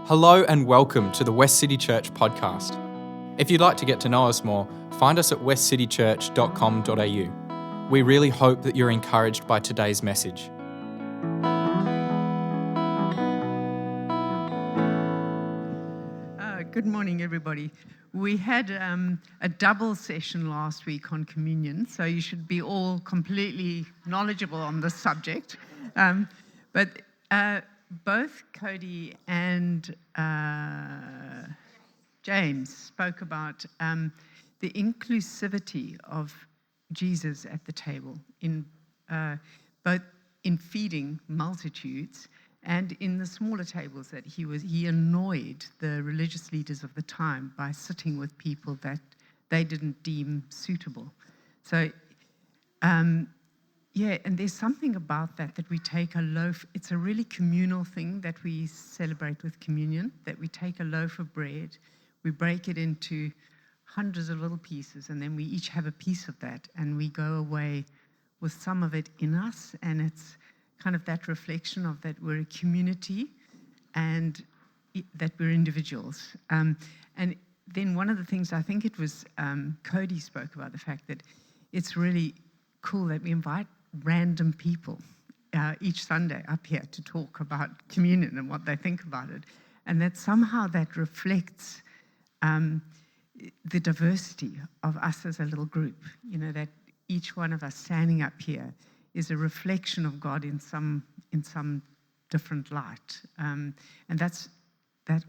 Hello and welcome to the Westcity Church podcast. If you'd like to get to know us more, find us at westcitychurch.com.au. We really hope that you're encouraged by today's message. Good morning, everybody. We had a double session last week on communion, so you should be all completely knowledgeable on this subject. But both Cody and James spoke about the inclusivity of Jesus at the table, in both in feeding multitudes and in the smaller tables that he annoyed the religious leaders of the time by sitting with people that they didn't deem suitable. So, and there's something about that we take a loaf. It's a really communal thing that we celebrate with communion, that we take a loaf of bread, we break it into hundreds of little pieces, and then we each have a piece of that, and we go away with some of it in us, and it's kind of that reflection of that we're a community and that we're individuals. And then one of the things, I think it was Cody spoke about the fact that it's really cool that we invite random people each Sunday up here to talk about communion and what they think about it. And that somehow that reflects the diversity of us as a little group, you know, that each one of us standing up here is a reflection of God in some different light. And that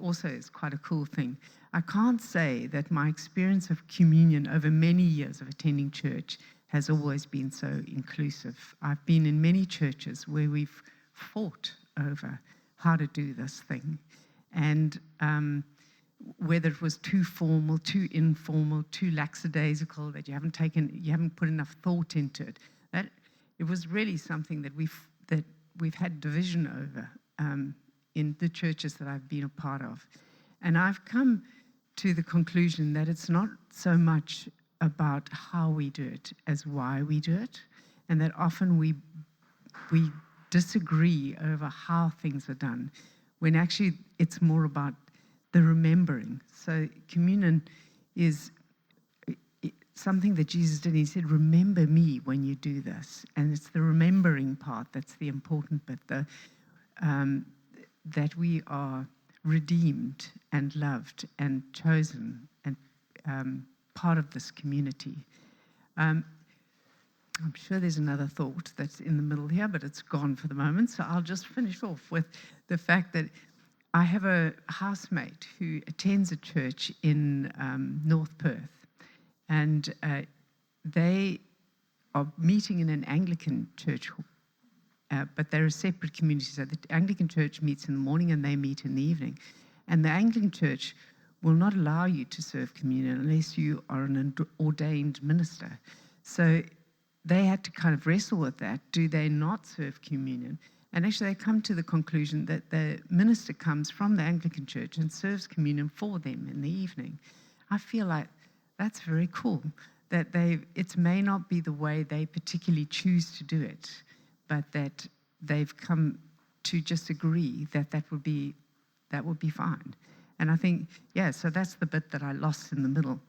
also is quite a cool thing. I can't say that my experience of communion over many years of attending church has always been so inclusive. I've been in many churches where we've fought over how to do this thing. And whether it was too formal, too informal, too lackadaisical, that you haven't put enough thought into it, that it was really something that we've had division over in the churches that I've been a part of. And I've come to the conclusion that it's not so much about how we do it as why we do it, and that often we disagree over how things are done, when actually it's more about the remembering. So communion is something that Jesus did. He said, remember me when you do this. And it's the remembering part that's the important bit, that we are redeemed and loved and chosen and part of this community. I'm sure there's another thought that's in the middle here, but it's gone for the moment. So I'll just finish off with the fact that I have a housemate who attends a church in North Perth. And they are meeting in an Anglican church, but they're a separate community. So the Anglican church meets in the morning and they meet in the evening. And the Anglican church will not allow you to serve communion unless you are an ordained minister. So they had to kind of wrestle with that. Do they not serve communion? And actually they come to the conclusion that the minister comes from the Anglican church and serves communion for them in the evening. I feel like that's very cool, that it may not be the way they particularly choose to do it, but that they've come to just agree that would be fine. And I think, so that's the bit that I lost in the middle,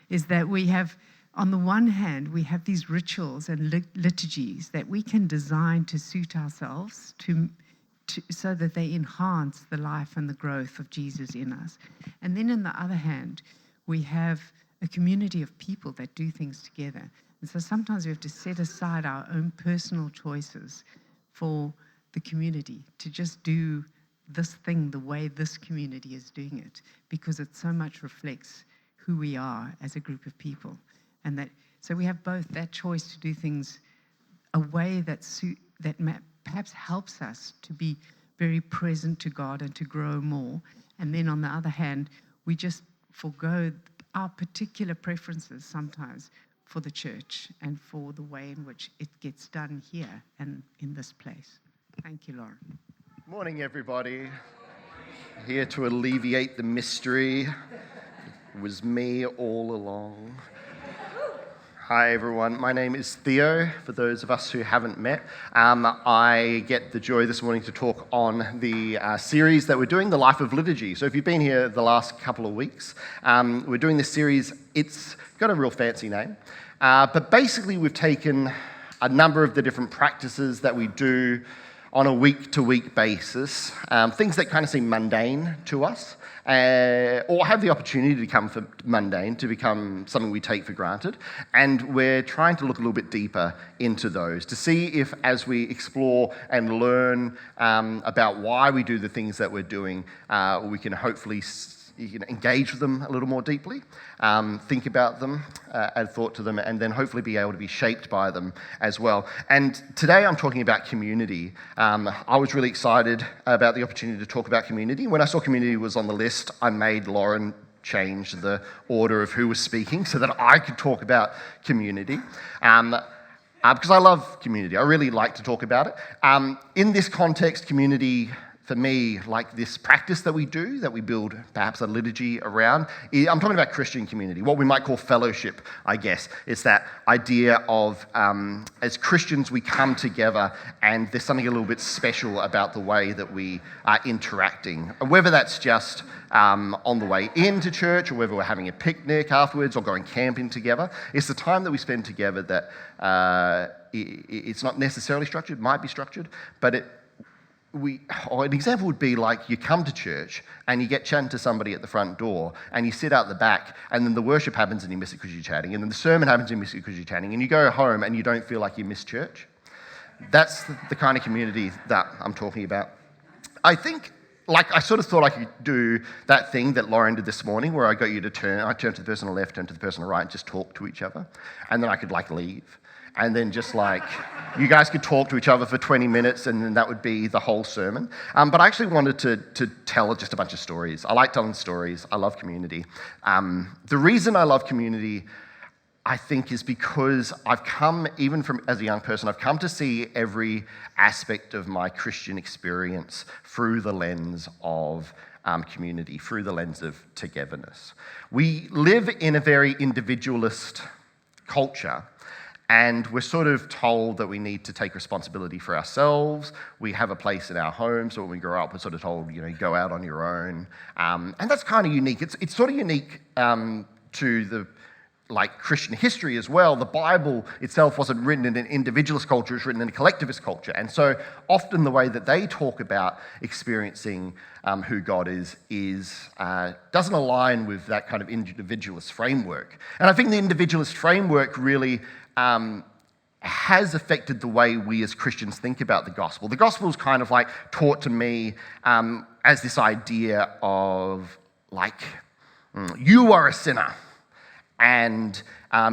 is that we have, on the one hand, we have these rituals and liturgies that we can design to suit ourselves, so that they enhance the life and the growth of Jesus in us. And then on the other hand, we have a community of people that do things together. And so sometimes we have to set aside our own personal choices for the community to just do this thing the way this community is doing it, because it so much reflects who we are as a group of people. And so we have both that choice to do things a way that perhaps helps us to be very present to God and to grow more. And then on the other hand, we just forego our particular preferences sometimes for the church and for the way in which it gets done here and in this place. Thank you, Lauren. Morning, everybody. Here to alleviate the mystery. It was me all along. Hi everyone, my name is Theo, for those of us who haven't met. I get the joy this morning to talk on the series that we're doing, the Life of Liturgy. So if you've been here the last couple of weeks, we're doing this series. It's got a real fancy name, but basically we've taken a number of the different practices that we do on a week-to-week basis, things that kind of seem mundane to us, or have the opportunity to become mundane, to become something we take for granted. And we're trying to look a little bit deeper into those to see if, as we explore and learn about why we do the things that we're doing, we can hopefully engage with them a little more deeply, think about them, add thought to them, and then hopefully be able to be shaped by them as well. And today I'm talking about community. I was really excited about the opportunity to talk about community. When I saw community was on the list, I made Lauren change the order of who was speaking so that I could talk about community. Because I love community. I really like to talk about it. In this context, community, for me, like this practice that we do, that we build perhaps a liturgy around, I'm talking about Christian community, what we might call fellowship, I guess. It's that idea of, as Christians, we come together and there's something a little bit special about the way that we are interacting. Whether that's just on the way into church or whether we're having a picnic afterwards or going camping together, it's the time that we spend together that it's not necessarily structured, might be structured, but an example would be like you come to church and you get chatting to somebody at the front door and you sit out the back and then the worship happens and you miss it because you're chatting, and then the sermon happens and you miss it because you're chatting, and you go home and you don't feel like you missed church. That's the kind of community that I'm talking about. I think, I sort of thought I could do that thing that Lauren did this morning where I got you to turn to the person on the left, turn to the person on the right, and just talk to each other, and then I could leave. And then just you guys could talk to each other for 20 minutes and then that would be the whole sermon. But I actually wanted to tell just a bunch of stories. I like telling stories. I love community. The reason I love community, I think, is because I've come, even as a young person, I've come to see every aspect of my Christian experience through the lens of community, through the lens of togetherness. We live in a very individualist culture, and we're sort of told that we need to take responsibility for ourselves. We have a place in our home, so when we grow up, we're sort of told, go out on your own. And that's kind of unique. It's sort of unique to the Christian history as well. The Bible itself wasn't written in an individualist culture, it's written in a collectivist culture. And so often the way that they talk about experiencing who God is doesn't align with that kind of individualist framework. And I think the individualist framework really has affected the way we as Christians think about the gospel. The gospel is kind of taught to me as this idea of you are a sinner and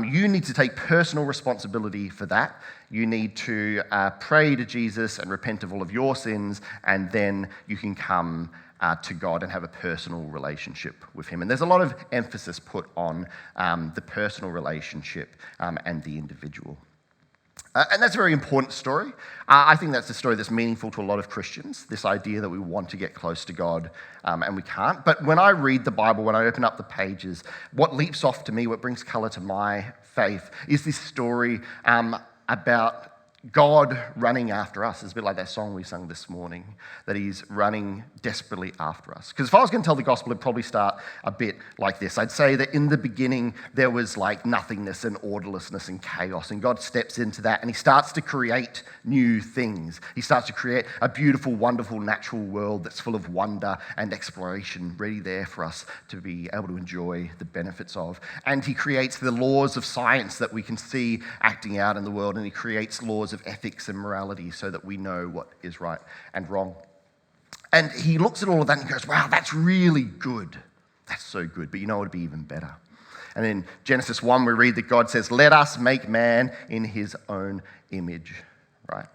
you need to take personal responsibility for that. You need to pray to Jesus and repent of all of your sins, and then you can come to God and have a personal relationship with him. And there's a lot of emphasis put on the personal relationship and the individual. And that's a very important story. I think that's a story that's meaningful to a lot of Christians, this idea that we want to get close to God and we can't. But when I read the Bible, when I open up the pages, what leaps off to me, what brings colour to my faith, is this story about God running after us. It's a bit like that song we sung this morning, that he's running desperately after us. Because if I was going to tell the gospel, it'd probably start a bit like this. I'd say that in the beginning, there was nothingness and orderlessness and chaos, and God steps into that and he starts to create new things. He starts to create a beautiful, wonderful, natural world that's full of wonder and exploration, ready there for us to be able to enjoy the benefits of. And he creates the laws of science that we can see acting out in the world, and he creates laws of ethics and morality so that we know what is right and wrong. And he looks at all of that and goes, wow, that's really good. That's so good. But you know what would be even better? And in Genesis 1, we read that God says, let us make man in his own image, right?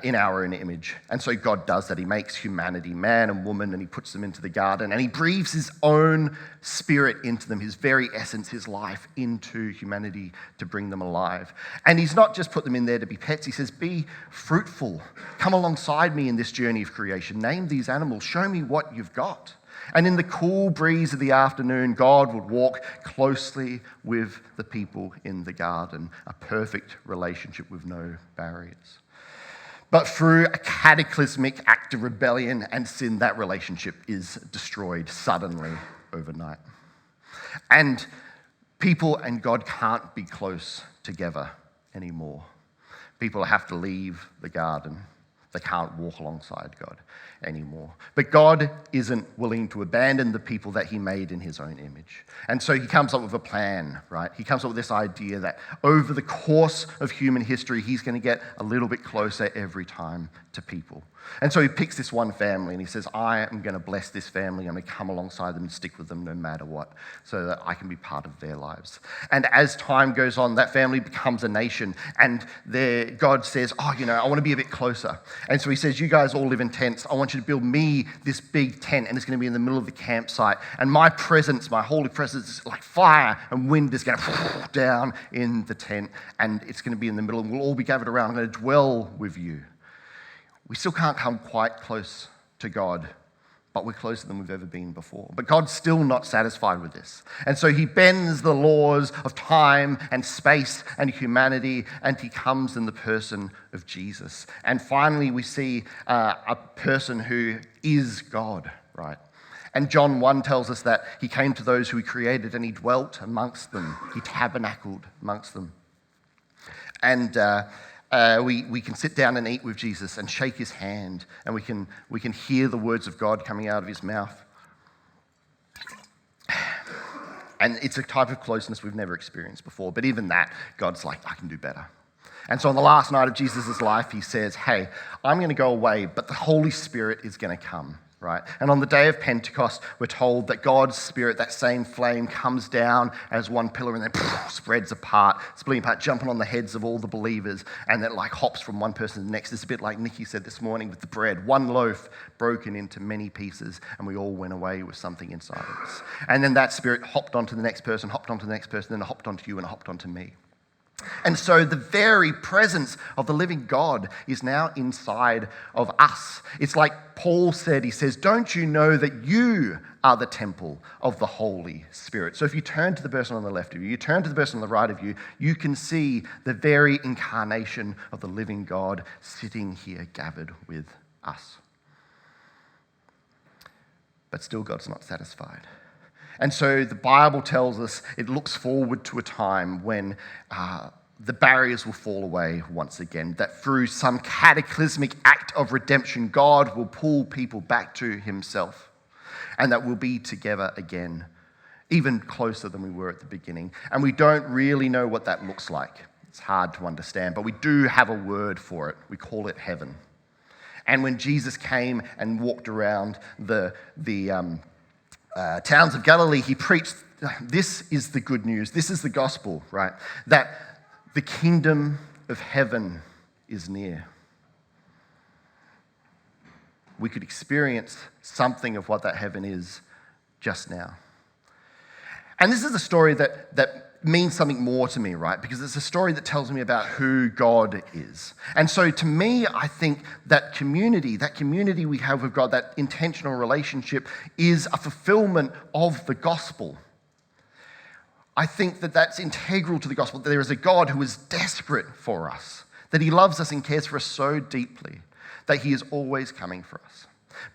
In our own image. And so God does that. He makes humanity, man and woman, and he puts them into the garden, and he breathes his own spirit into them, his very essence, his life, into humanity to bring them alive. And he's not just put them in there to be pets. He says, be fruitful. Come alongside me in this journey of creation. Name these animals. Show me what you've got. And in the cool breeze of the afternoon, God would walk closely with the people in the garden, a perfect relationship with no barriers. But through a cataclysmic act of rebellion and sin, that relationship is destroyed suddenly overnight. And people and God can't be close together anymore. People have to leave the garden. They can't walk alongside God anymore. But God isn't willing to abandon the people that he made in his own image. And so he comes up with a plan, right? He comes up with this idea that over the course of human history, he's going to get a little bit closer every time to people. And so he picks this one family and he says, I am going to bless this family. I'm going to come alongside them and stick with them no matter what, so that I can be part of their lives. And as time goes on, that family becomes a nation, and God says, I want to be a bit closer. And so he says, you guys all live in tents. I want you to build me this big tent, and it's going to be in the middle of the campsite. And my presence, my holy presence, like fire and wind is going to down in the tent, and it's going to be in the middle, and we'll all be gathered around. I'm going to dwell with you. We still can't come quite close to God, but we're closer than we've ever been before. But God's still not satisfied with this. And so he bends the laws of time and space and humanity, and he comes in the person of Jesus. And finally, we see a person who is God, right? And John 1 tells us that he came to those who he created, and he dwelt amongst them. He tabernacled amongst them. And we can sit down and eat with Jesus and shake his hand, and we can hear the words of God coming out of his mouth. And it's a type of closeness we've never experienced before. But even that, God's like, I can do better. And so on the last night of Jesus' life, he says, hey, I'm going to go away, but the Holy Spirit is going to come. Right? And on the day of Pentecost, we're told that God's Spirit, that same flame, comes down as one pillar and then spreads apart, splitting apart, jumping on the heads of all the believers, and then like hops from one person to the next. It's a bit like Nikki said this morning with the bread. One loaf broken into many pieces, and we all went away with something inside of us. And then that Spirit hopped onto the next person, hopped onto the next person, then hopped onto you and hopped onto me. And so the very presence of the living God is now inside of us. It's like Paul said, he says, don't you know that you are the temple of the Holy Spirit? So if you turn to the person on the left of you, you turn to the person on the right of you, you can see the very incarnation of the living God sitting here gathered with us. But still God's not satisfied. And so the Bible tells us it looks forward to a time when the barriers will fall away once again, that through some cataclysmic act of redemption, God will pull people back to himself, and that we'll be together again, even closer than we were at the beginning. And we don't really know what that looks like. It's hard to understand, but we do have a word for it. We call it heaven. And when Jesus came and walked around the towns of Galilee, he preached, this is the good news, this is the gospel, right? That the kingdom of heaven is near. We could experience something of what that heaven is just now. And this is a story that means something more to me, right? Because it's a story that tells me about who God is. And so to me, I think that community we have with God, that intentional relationship, is a fulfillment of the gospel. I think that that's integral to the gospel, that there is a God who is desperate for us, that he loves us and cares for us so deeply, that he is always coming for us.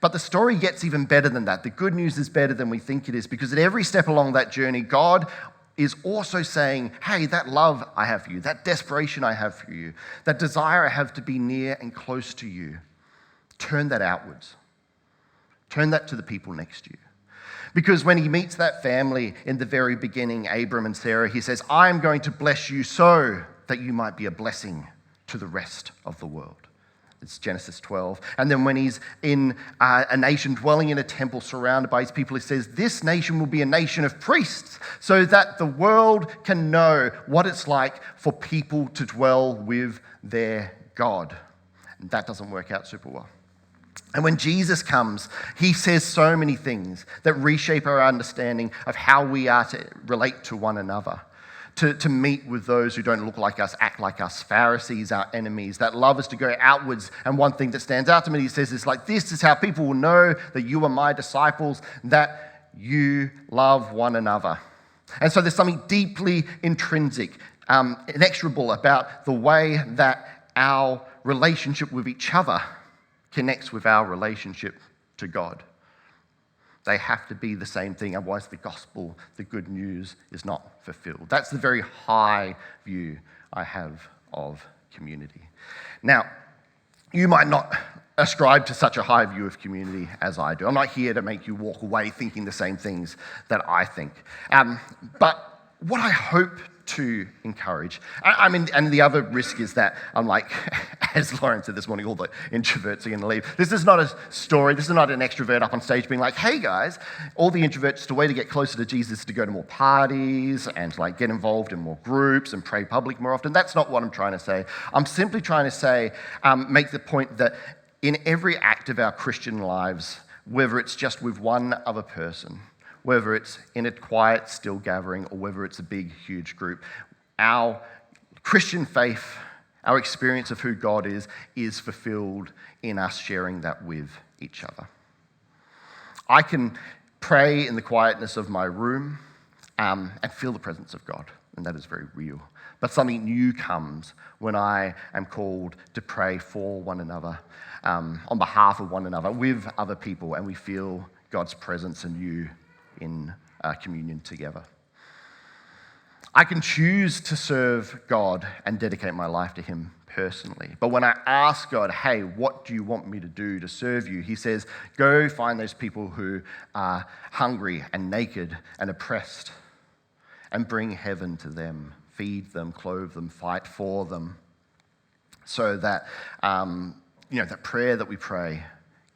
But the story gets even better than that. The good news is better than we think it is, because at every step along that journey, God is also saying, hey, that love I have for you, that desperation I have for you, that desire I have to be near and close to you, turn that outwards. Turn that to the people next to you. Because when he meets that family in the very beginning, Abram and Sarah, he says, I am going to bless you so that you might be a blessing to the rest of the world. It's Genesis 12. And then when he's in a nation dwelling in a temple surrounded by his people, he says, this nation will be a nation of priests so that the world can know what it's like for people to dwell with their God. And that doesn't work out super well. And when Jesus comes, he says so many things that reshape our understanding of how we are to relate to one another. to meet with those who don't look like us, act like us, Pharisees, our enemies, that love us to go outwards. And one thing that stands out to me, he says, is like, this is how people will know that you are my disciples, that you love one another. And so there's something deeply intrinsic, inexorable about the way that our relationship with each other connects with our relationship to God. They have to be the same thing, otherwise the gospel, the good news, is not fulfilled. That's the very high view I have of community. Now, you might not ascribe to such a high view of community as I do. I'm not here to make you walk away thinking the same things that I think. But what I hope to encourage, I mean, and the other risk is that I'm like, as Lauren said this morning, all the introverts are going to leave. This is not a story. This is not an extrovert up on stage being like, hey guys, all the introverts, the way to get closer to Jesus is to go to more parties and like get involved in more groups and pray public more often. That's not what I'm trying to say. I'm simply trying to say, make the point that in every act of our Christian lives, whether it's just with one other person, whether it's in a quiet, still gathering, or whether it's a big, huge group, our Christian faith, our experience of who God is fulfilled in us sharing that with each other. I can pray in the quietness of my room and feel the presence of God, and that is very real. But something new comes when I am called to pray for one another, on behalf of one another, with other people, and we feel God's presence anew in communion together. I can choose to serve God and dedicate my life to Him personally. But when I ask God, hey, what do you want me to do to serve you? He says, go find those people who are hungry and naked and oppressed and bring heaven to them. Feed them, clothe them, fight for them. So that, that prayer that we pray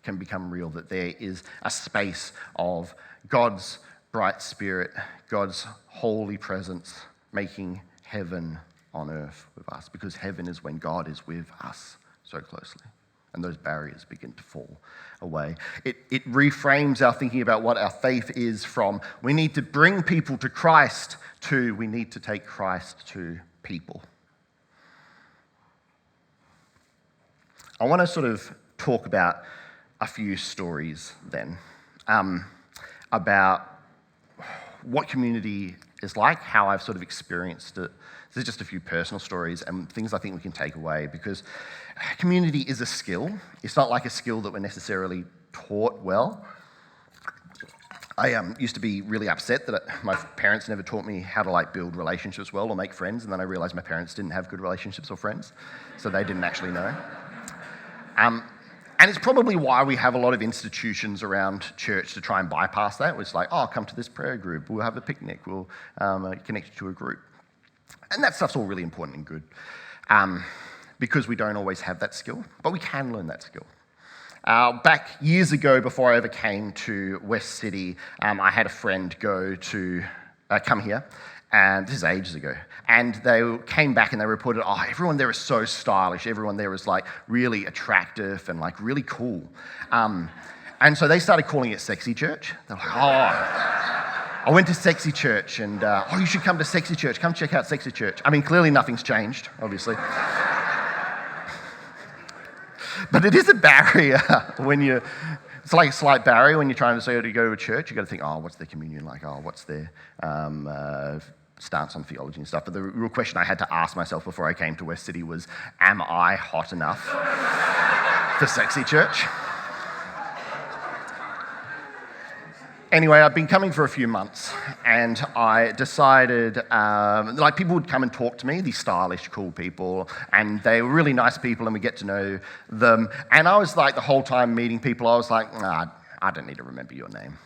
can become real, that there is a space of God's bright spirit, God's holy presence, making heaven on earth with us, because heaven is when God is with us so closely, and those barriers begin to fall away. It reframes our thinking about what our faith is from we need to bring people to Christ to we need to take Christ to people. I want to sort of talk about a few stories then, about what community is like, how I've sort of experienced it. These are just a few personal stories and things I think we can take away, because community is a skill. It's not like a skill that we're necessarily taught well. I used to be really upset that my parents never taught me how to build relationships well or make friends, and then I realized my parents didn't have good relationships or friends, so they didn't actually know. And it's probably why we have a lot of institutions around church to try and bypass that. It's like, oh, come to this prayer group, we'll have a picnic, we'll connect you to a group. And that stuff's all really important and good, because we don't always have that skill, but we can learn that skill. Back years ago, before I ever came to Westcity, I had a friend come here, and this is ages ago, and they came back and they reported, oh, everyone there is so stylish, everyone there is really attractive and really cool. And so they started calling it Sexy Church. They're like, oh, I went to Sexy Church, and you should come to Sexy Church, come check out Sexy Church. I mean, clearly nothing's changed, obviously. But it is a barrier it's like a slight barrier when you're trying to say to go to a church. You've got to think, oh, what's their communion like? Oh, what's their stance on theology and stuff. But the real question I had to ask myself before I came to Westcity was, am I hot enough for Sexy Church? Anyway, I've been coming for a few months, and I decided, people would come and talk to me, these stylish, cool people, and they were really nice people, and we get to know them. And I was the whole time meeting people, I was like, nah, I don't need to remember your name.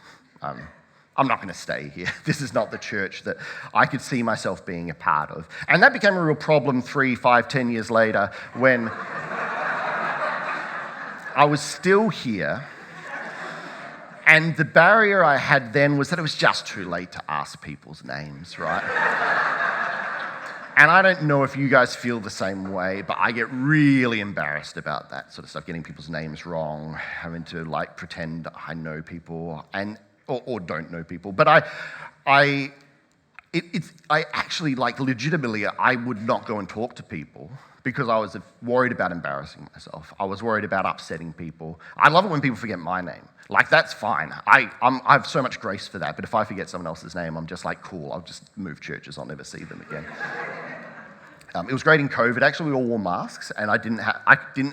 I'm not going to stay here. This is not the church that I could see myself being a part of. And that became a real problem 3, 5, 10 years later when I was still here. And the barrier I had then was that it was just too late to ask people's names, right? And I don't know if you guys feel the same way, but I get really embarrassed about that sort of stuff, getting people's names wrong, having to pretend I know people or don't know people. But I I actually, legitimately, I would not go and talk to people because I was worried about embarrassing myself. I was worried about upsetting people. I love it when people forget my name. That's fine. I have so much grace for that, but if I forget someone else's name, I'm just cool, I'll just move churches, I'll never see them again. It was great in COVID. Actually, we all wore masks, and I didn't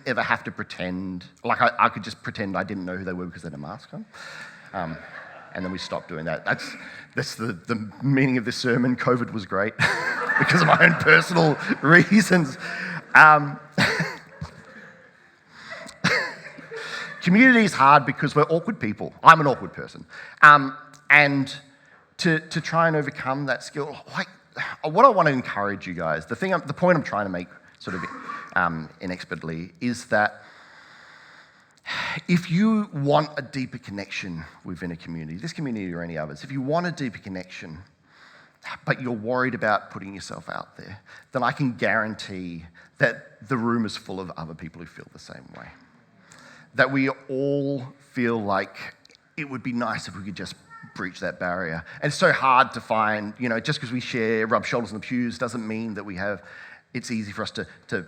ever have to pretend. I could just pretend I didn't know who they were because they had a mask on. And then we stopped doing that. That's the meaning of this sermon. COVID was great because of my own personal reasons. Community is hard because we're awkward people. I'm an awkward person. And to try and overcome that skill, what I want to encourage you guys, the point I'm trying to make sort of inexpertly is that if you want a deeper connection within a community, this community or any others, if you want a deeper connection, but you're worried about putting yourself out there, then I can guarantee that the room is full of other people who feel the same way. That we all feel like it would be nice if we could just breach that barrier. And it's so hard to find, just because we rub shoulders in the pews doesn't mean that it's easy for us to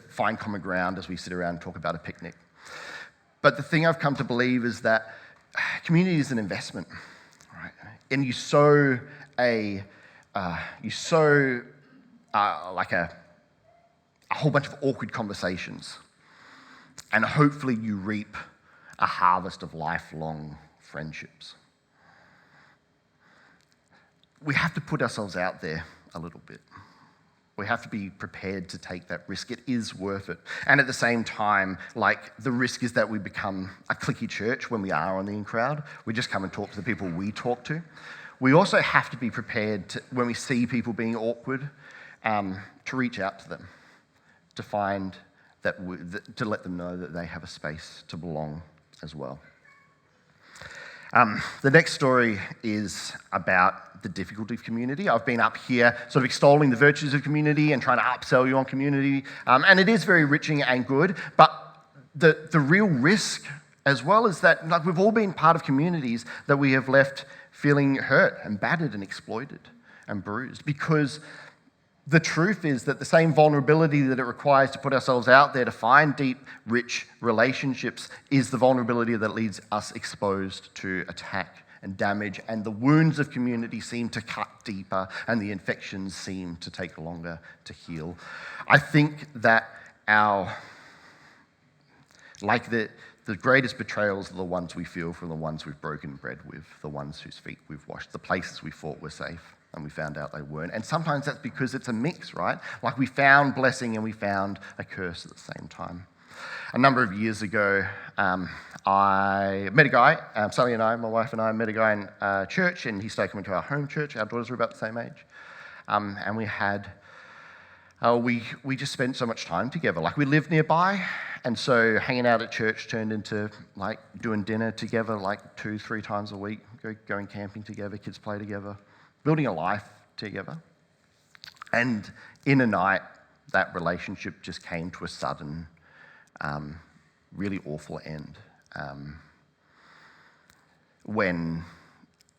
find common ground as we sit around and talk about a picnic. But the thing I've come to believe is that community is an investment, right? And you sow a whole bunch of awkward conversations, and hopefully you reap a harvest of lifelong friendships. We have to put ourselves out there a little bit. We have to be prepared to take that risk. It is worth it. And at the same time, the risk is that we become a cliquey church when we are on the in crowd. We just come and talk to the people we talk to. We also have to be prepared to, when we see people being awkward, to reach out to them, to find to let them know that they have a space to belong as well. The next story is about the difficulty of community. I've been up here sort of extolling the virtues of community and trying to upsell you on community, and it is very enriching and good, but the real risk as well is that we've all been part of communities that we have left feeling hurt and battered and exploited and bruised, because the truth is that the same vulnerability that it requires to put ourselves out there to find deep, rich relationships is the vulnerability that leaves us exposed to attack and damage, and the wounds of community seem to cut deeper and the infections seem to take longer to heal. I think that the greatest betrayals are the ones we feel from the ones we've broken bread with, the ones whose feet we've washed, the places we thought were safe and we found out they weren't. And sometimes that's because it's a mix, right? We found blessing and we found a curse at the same time. A number of years ago, I met a guy, Sally and I, my wife and I, met a guy in church, and he started coming to our home church. Our daughters were about the same age. And we just spent so much time together. We lived nearby, and so hanging out at church turned into doing dinner together 2-3 times a week, going camping together, kids play together, building a life together. And in a night, that relationship just came to a sudden, really awful end. When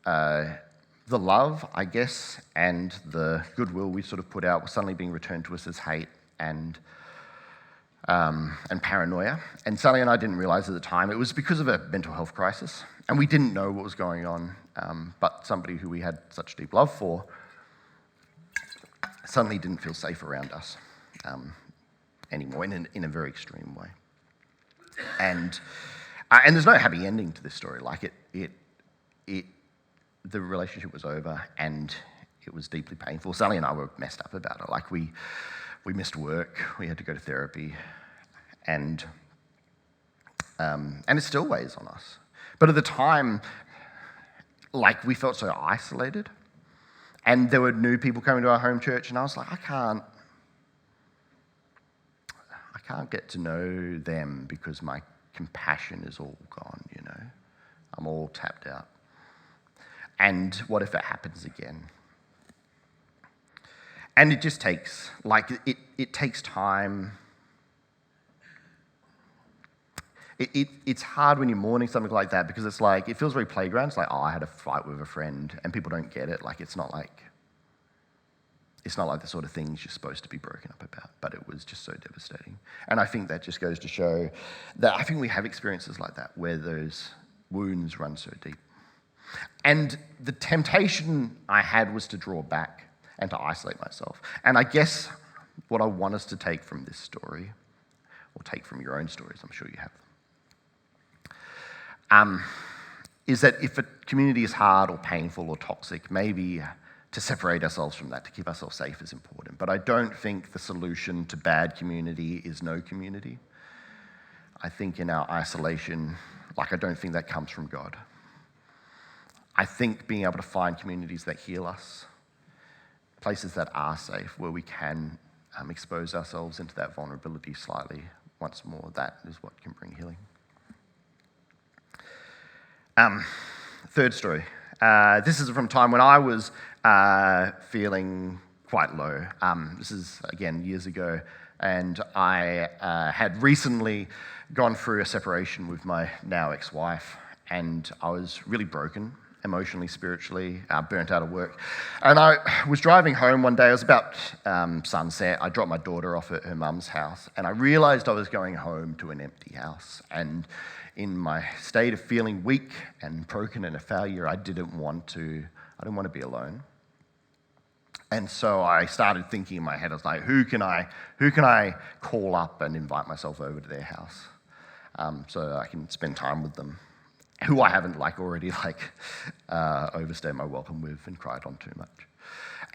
the love, I guess, and the goodwill we sort of put out was suddenly being returned to us as hate and paranoia. And Sally and I didn't realize at the time it was because of a mental health crisis, and we didn't know what was going on. But somebody who we had such deep love for suddenly didn't feel safe around us anymore in a very extreme way. And there's no happy ending to this story. The relationship was over, and it was deeply painful. Sally and I were messed up about it. We missed work, we had to go to therapy, and it still weighs on us. But at the time, we felt so isolated, and there were new people coming to our home church, and I was like, I can't get to know them because my compassion is all gone, I'm all tapped out. And what if it happens again? And it just takes, it takes time. It's hard when you're mourning something like that because it feels very playground. It's I had a fight with a friend, and people don't get it. It's not It's not like the sort of things you're supposed to be broken up about, but it was just so devastating. And I think that just goes to show that I think we have experiences like that where those wounds run so deep. And the temptation I had was to draw back and to isolate myself. And I guess what I want us to take from this story, or take from your own stories, I'm sure you have them, is that if a community is hard or painful or toxic, maybe to separate ourselves from that, to keep ourselves safe is important. But I don't think the solution to bad community is no community. I think in our isolation, I don't think that comes from God. I think being able to find communities that heal us, places that are safe, where we can expose ourselves into that vulnerability slightly once more, that is what can bring healing. Third story. This is from a time when I was feeling quite low. This is, again, years ago, and I had recently gone through a separation with my now ex-wife, and I was really broken, emotionally, spiritually, burnt out of work. And I was driving home one day, it was about sunset, I dropped my daughter off at her mum's house, and I realised I was going home to an empty house. And in my state of feeling weak and broken and a failure, I didn't want to be alone. And so I started thinking in my head, I was like, who can I call up and invite myself over to their house so I can spend time with them, who I haven't already overstayed my welcome with and cried on too much.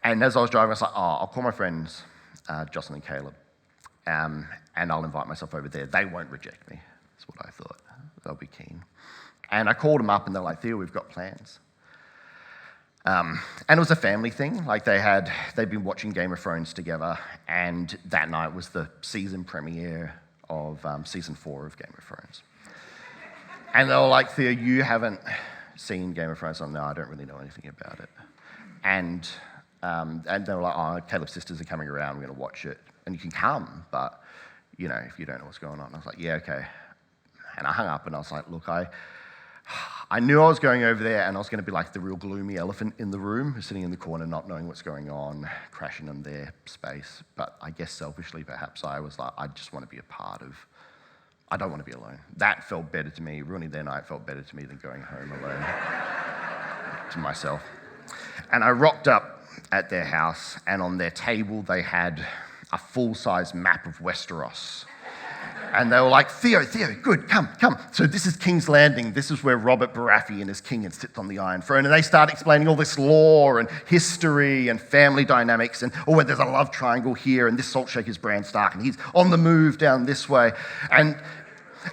And as I was driving, I was like, I'll call my friends, Jocelyn and Caleb, and I'll invite myself over there. They won't reject me, that's what I thought. They'll be keen. And I called them up and they're like, Theo, we've got plans. And it was a family thing. They'd been watching Game of Thrones together, and that night was the season premiere of season 4 of Game of Thrones. And they were like, Theo, you haven't seen Game of Thrones? I'm no, I don't really know anything about it. And they were like, Caleb's sisters are coming around, we're going to watch it. And you can come, but, if you don't know what's going on. I was like, yeah, okay. And I hung up and I was like, look, I knew I was going over there and I was going to be like the real gloomy elephant in the room, sitting in the corner, not knowing what's going on, crashing on their space. But I guess selfishly, perhaps I was like, I just want to be a part of, I don't want to be alone. That felt better to me. Ruining their night felt better to me than going home alone to myself. And I rocked up at their house, and on their table they had a full-size map of Westeros. And they were like, Theo, good, come. So this is King's Landing. This is where Robert Baratheon is king and sits on the Iron Throne. And they start explaining all this lore and history and family dynamics. And, there's a love triangle here. And this salt shaker's Bran Stark. And he's on the move down this way. And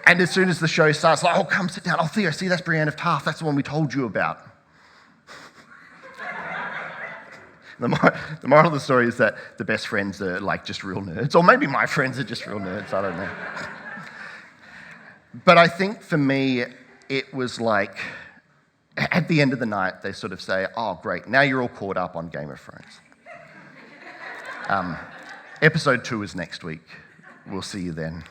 as soon as the show starts, come sit down. Theo, see, that's Brienne of Tarth. That's the one we told you about. The moral of the story is that the best friends are just real nerds. Or maybe my friends are just real nerds, I don't know. But I think for me, it was at the end of the night, they sort of say, oh, great, now you're all caught up on Game of Thrones. Episode 2 is next week. We'll see you then.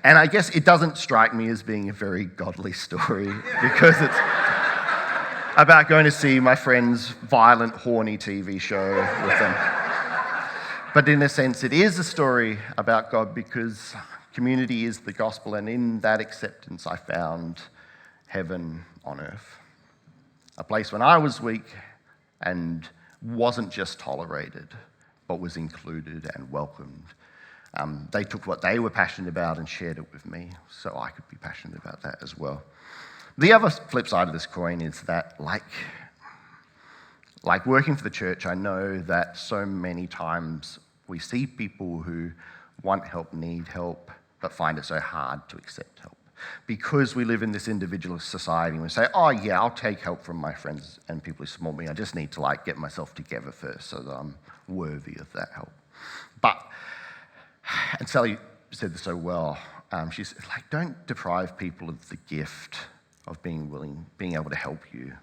And I guess it doesn't strike me as being a very godly story because it's about going to see my friend's violent, horny TV show with them. But in a sense, it is a story about God because community is the gospel, and in that acceptance, I found heaven on earth. A place when I was weak and wasn't just tolerated, but was included and welcomed. They took what they were passionate about and shared it with me, so I could be passionate about that as well. The other flip side of this coin is that, like working for the church, I know that so many times we see people who want help, need help, but find it so hard to accept help. Because we live in this individualist society, and we say, oh yeah, I'll take help from my friends and people who support me. I just need to get myself together first so that I'm worthy of that help. And Sally said this so well. She said, don't deprive people of the gift of being able to help you.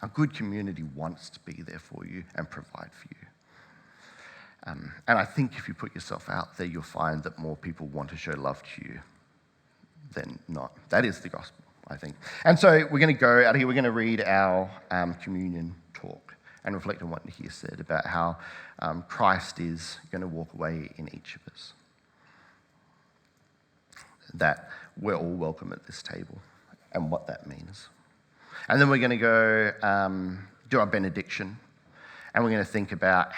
A good community wants to be there for you and provide for you. And I think if you put yourself out there, you'll find that more people want to show love to you than not. That is the gospel. I think. And so we're going to go out here, we're going to read our communion talk and reflect on what Nikki has said about how Christ is going to walk away in each of us. That we're all welcome at this table and what that means. And then we're going to go do our benediction, and we're going to think about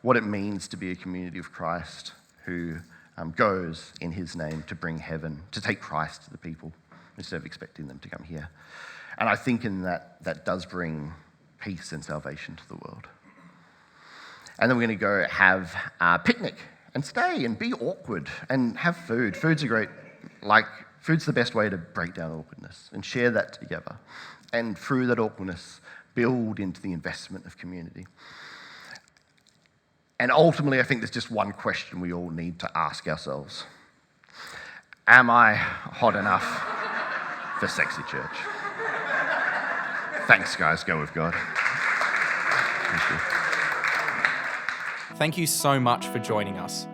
what it means to be a community of Christ who goes in his name to bring heaven, to take Christ to the people instead of expecting them to come here. And I think in that does bring peace and salvation to the world. And then we're going to go have a picnic and stay and be awkward and have food. Food's a great, food's the best way to break down awkwardness and share that together. And through that awkwardness, build into the investment of community. And ultimately, I think there's just one question we all need to ask ourselves. Am I hot enough for Sexy Church? Thanks, guys. Go with God. Thank you. Thank you so much for joining us.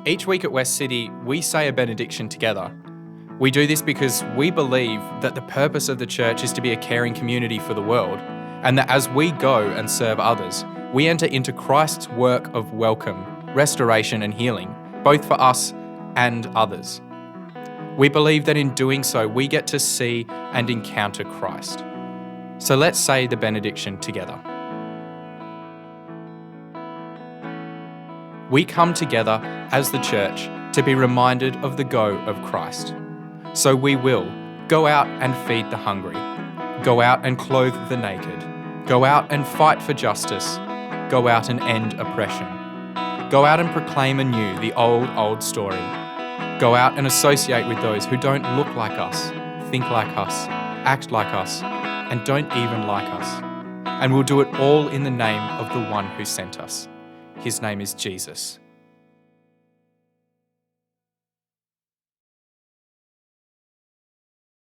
Each week at Westcity, we say a benediction together. We do this because we believe that the purpose of the church is to be a caring community for the world, and that as we go and serve others, we enter into Christ's work of welcome, restoration and healing, both for us and others. We believe that in doing so, we get to see and encounter Christ. So let's say the benediction together. We come together as the church to be reminded of the go of Christ. So we will go out and feed the hungry, go out and clothe the naked, go out and fight for justice, go out and end oppression, go out and proclaim anew the old story, go out and associate with those who don't look like us, think like us, act like us, and don't even like us. And we'll do it all in the name of the one who sent us. His name is Jesus.